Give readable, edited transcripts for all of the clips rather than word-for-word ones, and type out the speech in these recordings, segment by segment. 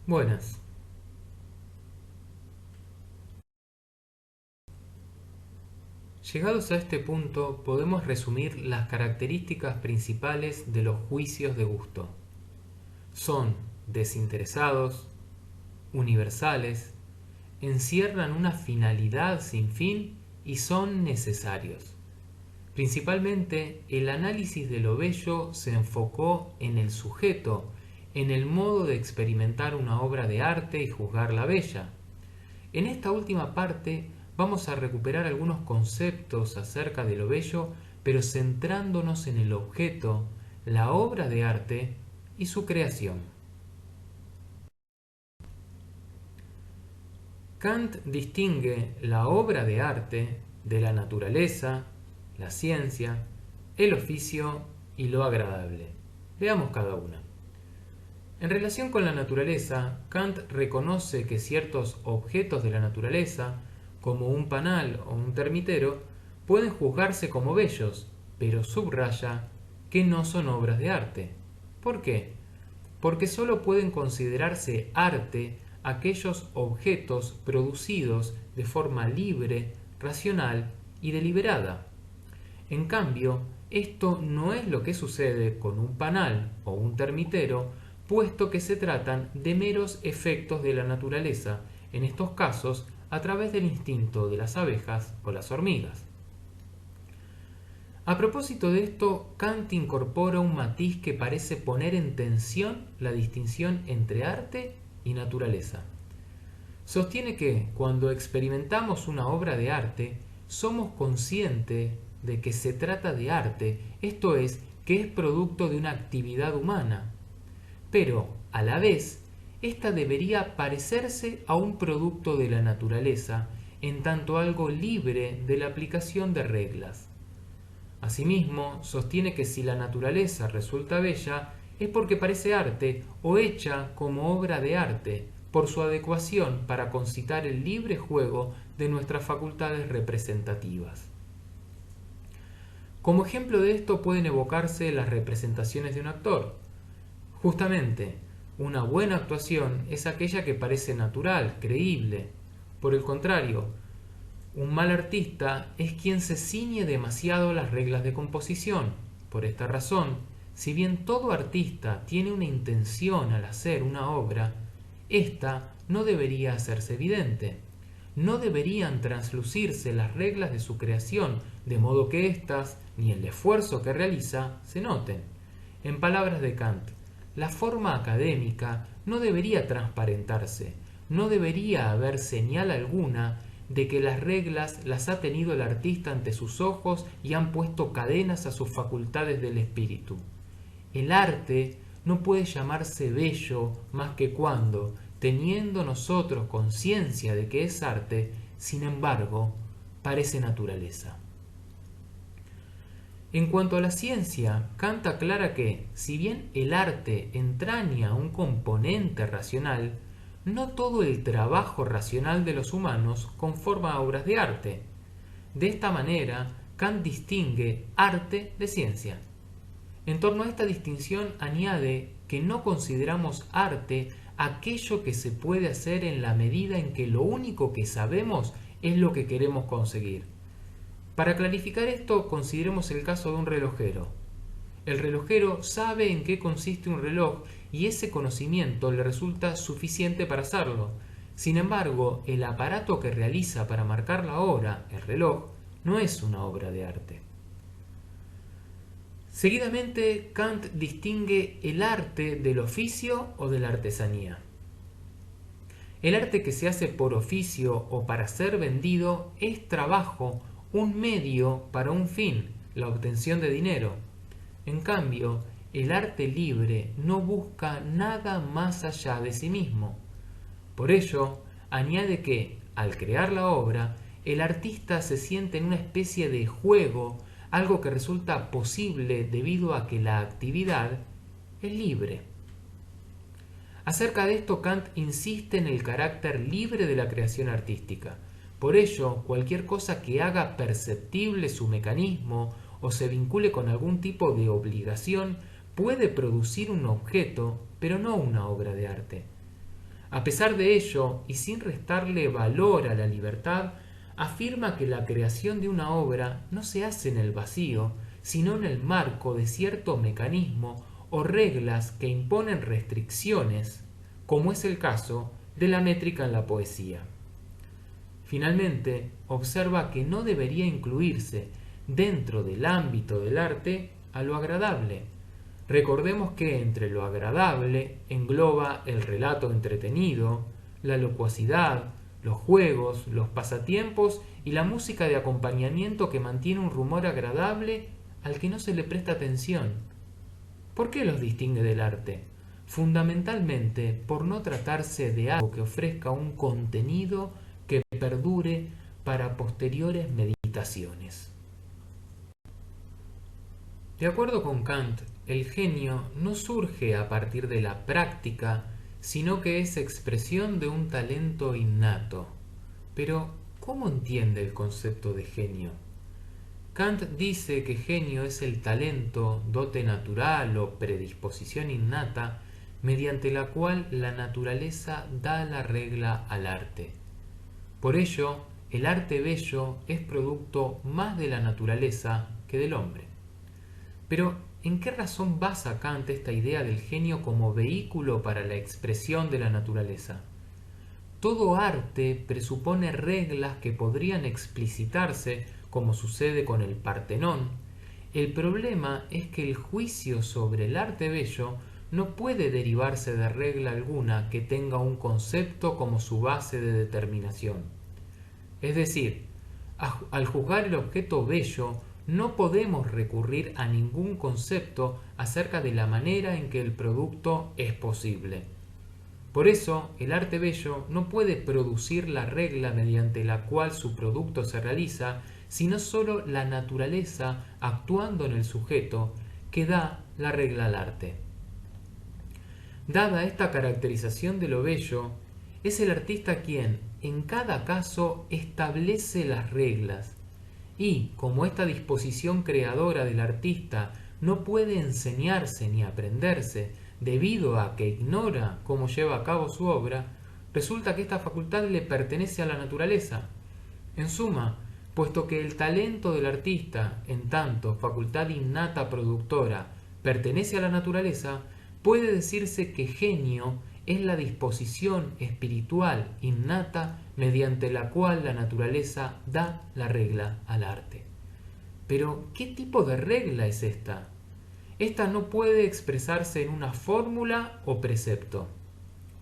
Buenas. Llegados a este punto, podemos resumir las características principales de los juicios de gusto. Son desinteresados, universales, encierran una finalidad sin fin y son necesarios. Principalmente, el análisis de lo bello se enfocó en el sujeto, en el modo de experimentar una obra de arte y juzgarla bella. En esta última parte vamos a recuperar algunos conceptos acerca de lo bello, pero centrándonos en el objeto, la obra de arte y su creación. Kant distingue la obra de arte de la naturaleza, la ciencia, el oficio y lo agradable. Veamos cada una. En relación con la naturaleza, Kant reconoce que ciertos objetos de la naturaleza, como un panal o un termitero, pueden juzgarse como bellos, pero subraya que no son obras de arte. ¿Por qué? Porque sólo pueden considerarse arte aquellos objetos producidos de forma libre, racional y deliberada. En cambio, esto no es lo que sucede con un panal o un termitero, puesto que se tratan de meros efectos de la naturaleza, en estos casos a través del instinto de las abejas o las hormigas. A propósito de esto, Kant incorpora un matiz que parece poner en tensión la distinción entre arte y naturaleza. Sostiene que cuando experimentamos una obra de arte, somos conscientes de que se trata de arte, esto es, que es producto de una actividad humana. Pero, a la vez, ésta debería parecerse a un producto de la naturaleza, en tanto algo libre de la aplicación de reglas. Asimismo, sostiene que si la naturaleza resulta bella, es porque parece arte o hecha como obra de arte, por su adecuación para concitar el libre juego de nuestras facultades representativas. Como ejemplo de esto pueden evocarse las representaciones de un actor. Justamente, una buena actuación es aquella que parece natural, creíble. Por el contrario, un mal artista es quien se ciñe demasiado a las reglas de composición. Por esta razón, si bien todo artista tiene una intención al hacer una obra, ésta no debería hacerse evidente. No deberían traslucirse las reglas de su creación, de modo que éstas, ni el esfuerzo que realiza, se noten. En palabras de Kant, la forma académica no debería transparentarse, no debería haber señal alguna de que las reglas las ha tenido el artista ante sus ojos y han puesto cadenas a sus facultades del espíritu. El arte no puede llamarse bello más que cuando, teniendo nosotros conciencia de que es arte, sin embargo, parece naturaleza. En cuanto a la ciencia, Kant aclara que, si bien el arte entraña un componente racional, no todo el trabajo racional de los humanos conforma obras de arte. De esta manera, Kant distingue arte de ciencia. En torno a esta distinción añade que no consideramos arte aquello que se puede hacer en la medida en que lo único que sabemos es lo que queremos conseguir. Para clarificar esto, consideremos el caso de un relojero. El relojero sabe en qué consiste un reloj y ese conocimiento le resulta suficiente para hacerlo. Sin embargo, el aparato que realiza para marcar la hora, el reloj, no es una obra de arte. Seguidamente, Kant distingue el arte del oficio o de la artesanía. El arte que se hace por oficio o para ser vendido es trabajo, un medio para un fin, la obtención de dinero. En cambio, el arte libre no busca nada más allá de sí mismo. Por ello, añade que, al crear la obra, el artista se siente en una especie de juego, algo que resulta posible debido a que la actividad es libre. Acerca de esto, Kant insiste en el carácter libre de la creación artística. Por ello, cualquier cosa que haga perceptible su mecanismo o se vincule con algún tipo de obligación puede producir un objeto, pero no una obra de arte. A pesar de ello, y sin restarle valor a la libertad, afirma que la creación de una obra no se hace en el vacío, sino en el marco de cierto mecanismo o reglas que imponen restricciones, como es el caso de la métrica en la poesía. Finalmente, observa que no debería incluirse dentro del ámbito del arte a lo agradable. Recordemos que entre lo agradable engloba el relato entretenido, la locuacidad, los juegos, los pasatiempos y la música de acompañamiento que mantiene un rumor agradable al que no se le presta atención. ¿Por qué los distingue del arte? Fundamentalmente por no tratarse de algo que ofrezca un contenido que perdure para posteriores meditaciones. De acuerdo con Kant, el genio no surge a partir de la práctica, sino que es expresión de un talento innato. Pero, ¿cómo entiende el concepto de genio? Kant dice que genio es el talento, dote natural o predisposición innata, mediante la cual la naturaleza da la regla al arte. Por ello, el arte bello es producto más de la naturaleza que del hombre. Pero, ¿en qué razón basa Kant esta idea del genio como vehículo para la expresión de la naturaleza? Todo arte presupone reglas que podrían explicitarse, como sucede con el Partenón. El problema es que el juicio sobre el arte bello no puede derivarse de regla alguna que tenga un concepto como su base de determinación. Es decir, al juzgar el objeto bello, no podemos recurrir a ningún concepto acerca de la manera en que el producto es posible. Por eso, el arte bello no puede producir la regla mediante la cual su producto se realiza, sino sólo la naturaleza actuando en el sujeto que da la regla al arte. Dada esta caracterización de lo bello, es el artista quien, en cada caso, establece las reglas. Y, como esta disposición creadora del artista no puede enseñarse ni aprenderse debido a que ignora cómo lleva a cabo su obra, resulta que esta facultad le pertenece a la naturaleza. En suma, puesto que el talento del artista, en tanto facultad innata productora, pertenece a la naturaleza, puede decirse que genio es la disposición espiritual innata mediante la cual la naturaleza da la regla al arte. Pero, ¿qué tipo de regla es esta? Esta no puede expresarse en una fórmula o precepto.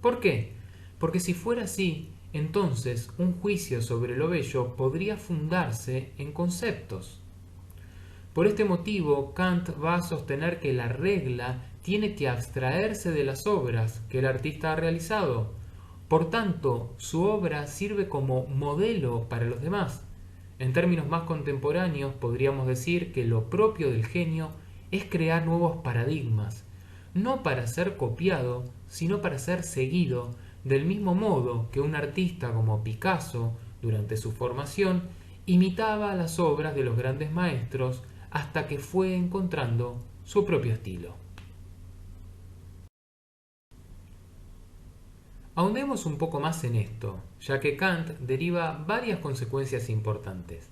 ¿Por qué? Porque si fuera así, entonces un juicio sobre lo bello podría fundarse en conceptos. Por este motivo, Kant va a sostener que la regla tiene que abstraerse de las obras que el artista ha realizado. Por tanto, su obra sirve como modelo para los demás. En términos más contemporáneos, podríamos decir que lo propio del genio es crear nuevos paradigmas, no para ser copiado, sino para ser seguido, del mismo modo que un artista como Picasso, durante su formación, imitaba las obras de los grandes maestros hasta que fue encontrando su propio estilo. Ahondemos un poco más en esto, ya que Kant deriva varias consecuencias importantes.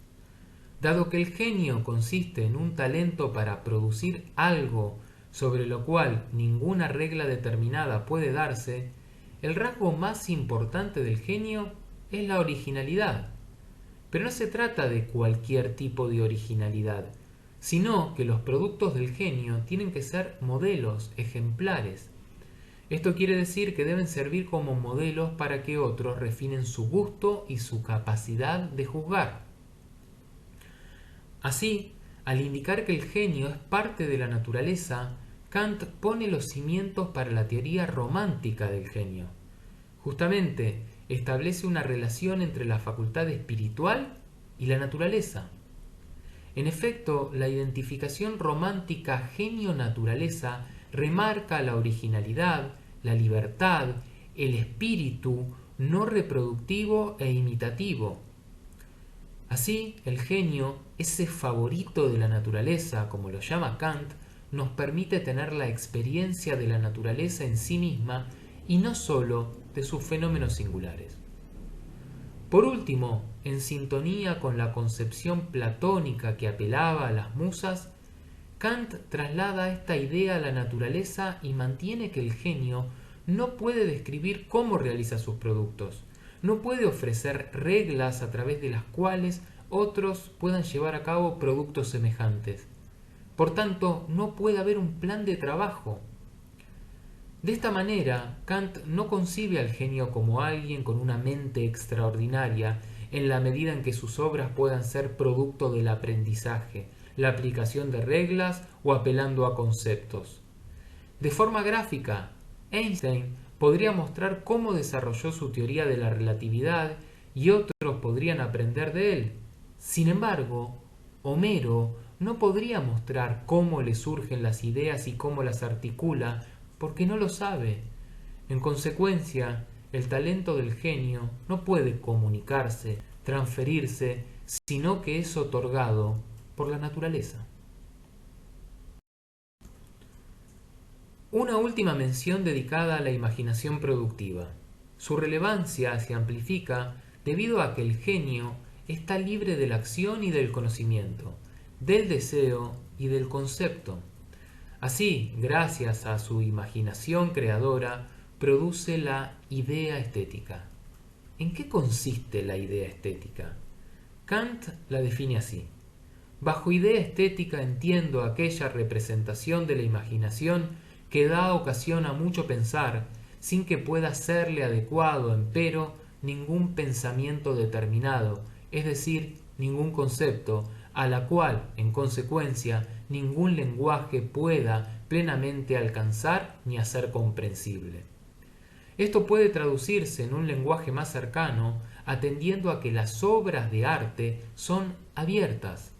Dado que el genio consiste en un talento para producir algo sobre lo cual ninguna regla determinada puede darse, el rasgo más importante del genio es la originalidad. Pero no se trata de cualquier tipo de originalidad, sino que los productos del genio tienen que ser modelos, ejemplares. Esto quiere decir que deben servir como modelos para que otros refinen su gusto y su capacidad de juzgar. Así, al indicar que el genio es parte de la naturaleza, Kant pone los cimientos para la teoría romántica del genio. Justamente, establece una relación entre la facultad espiritual y la naturaleza. En efecto, la identificación romántica genio-naturaleza remarca la originalidad, la libertad, el espíritu no reproductivo e imitativo. Así, el genio, ese favorito de la naturaleza, como lo llama Kant, nos permite tener la experiencia de la naturaleza en sí misma y no sólo de sus fenómenos singulares. Por último, en sintonía con la concepción platónica que apelaba a las musas, Kant traslada esta idea a la naturaleza y mantiene que el genio no puede describir cómo realiza sus productos, no puede ofrecer reglas a través de las cuales otros puedan llevar a cabo productos semejantes. Por tanto, no puede haber un plan de trabajo. De esta manera, Kant no concibe al genio como alguien con una mente extraordinaria en la medida en que sus obras puedan ser producto del aprendizaje, la aplicación de reglas o apelando a conceptos. De forma gráfica, Einstein podría mostrar cómo desarrolló su teoría de la relatividad y otros podrían aprender de él. Sin embargo, Homero no podría mostrar cómo le surgen las ideas y cómo las articula porque no lo sabe. En consecuencia, el talento del genio no puede comunicarse, transferirse, sino que es otorgado por la naturaleza. Una última mención dedicada a la imaginación productiva. Su relevancia se amplifica debido a que el genio está libre de la acción y del conocimiento, del deseo y del concepto. Así, gracias a su imaginación creadora, produce la idea estética. ¿En qué consiste la idea estética? Kant la define así. Bajo idea estética entiendo aquella representación de la imaginación que da ocasión a mucho pensar, sin que pueda serle adecuado, empero, ningún pensamiento determinado, es decir, ningún concepto, a la cual, en consecuencia, ningún lenguaje pueda plenamente alcanzar ni hacer comprensible. Esto puede traducirse en un lenguaje más cercano, atendiendo a que las obras de arte son abiertas.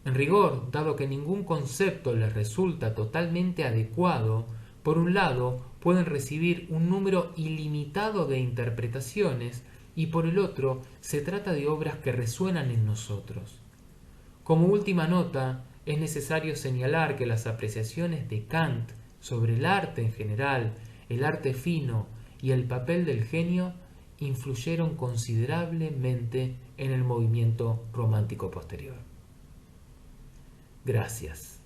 En rigor, dado que ningún concepto les resulta totalmente adecuado, por un lado pueden recibir un número ilimitado de interpretaciones y por el otro se trata de obras que resuenan en nosotros. Como última nota, es necesario señalar que las apreciaciones de Kant sobre el arte en general, el arte fino y el papel del genio influyeron considerablemente en el movimiento romántico posterior. Gracias.